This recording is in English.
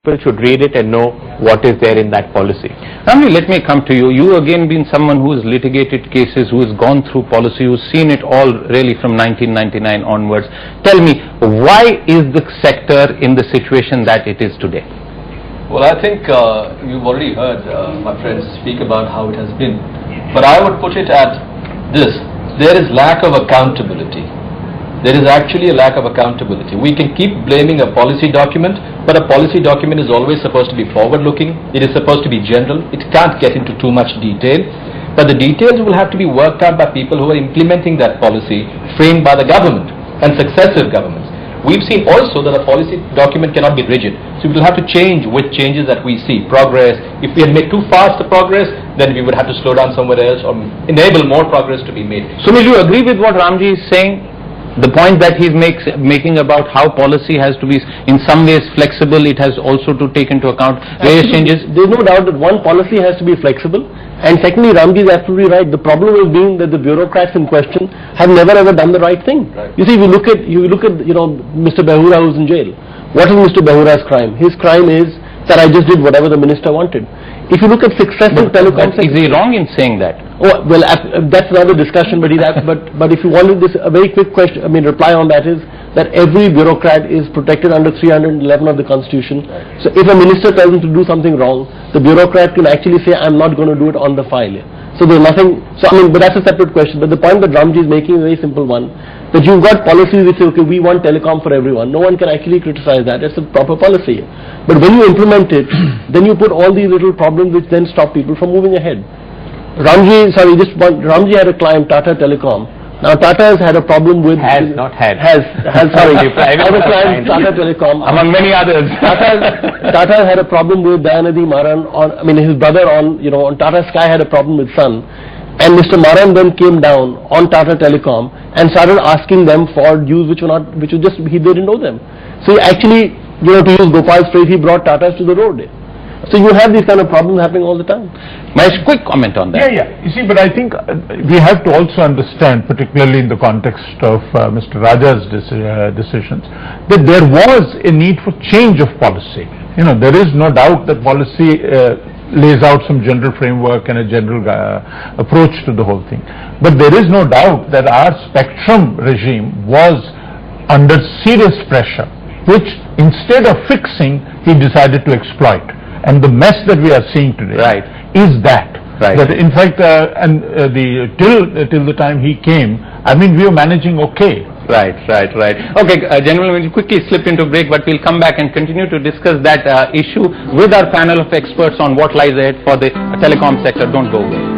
people should read it and know what is there in that policy. Ramji, let me come to you. You again been someone who has litigated cases, who has gone through policy, who's seen it all really from 1999 onwards. Tell me, why is the sector in the situation that it is today? Well, I think you've already heard my friends speak about how it has been. But I would put it at this. There is lack of accountability. There is actually a lack of accountability. We can keep blaming a policy document, but a policy document is always supposed to be forward-looking. It is supposed to be general. It can't get into too much detail. But the details will have to be worked out by people who are implementing that policy framed by the government and successive governments. We've seen also that a policy document cannot be rigid. So we will have to change with changes that we see. Progress. If we had made too fast the progress, then we would have to slow down somewhere else or enable more progress to be made. So will you agree with what Ramji is saying? The point that he's making about how policy has to be in some ways flexible, it has also to take into account various changes. There's no doubt that one, policy has to be flexible, and secondly, Ramji is absolutely right. The problem has been that the bureaucrats in question have never ever done the right thing. Right. You see, if you look at Mr. Behura who's in jail. What is Mr. Behura's crime? His crime is that I just did whatever the minister wanted. If you look at successive telecom sector, is he wrong in saying that? Oh, well, that's another discussion, but but if you wanted this, a very quick question, reply on that is that every bureaucrat is protected under 311 of the Constitution. Right. So if a minister tells him to do something wrong, the bureaucrat can actually say, I'm not going to do it on the file. So there's nothing, but that's a separate question. But the point that Ramji is making is a very simple one, that you've got policies which say, okay, we want telecom for everyone. No one can actually criticize that. It's a proper policy. But when you implement it, then you put all these little problems which then stop people from moving ahead. Ramji had a client, Tata Telecom. Now Tata has had a problem with... Has, not had. Has sorry. Other client, Tata Telecom. Among many others. Tata had a problem with Dayanidhi Maran his brother on Tata Sky had a problem with Sun. And Mr. Maran then came down on Tata Telecom and started asking them for dues they didn't know them. So he actually, to use Gopal's phrase, he brought Tatas to the road. So you have these kind of problems happening all the time. My quick comment on that. Yeah. You see, but I think we have to also understand, particularly in the context of Mr. Raja's decisions, that there was a need for change of policy. There is no doubt that policy lays out some general framework and a general approach to the whole thing. But there is no doubt that our spectrum regime was under serious pressure, which instead of fixing, he decided to exploit. And the mess that we are seeing today is that. Right. That in fact, till the time he came, we were managing okay. Right. Okay, gentlemen, we'll quickly slip into break, but we'll come back and continue to discuss that issue with our panel of experts on what lies ahead for the telecom sector. Don't go away.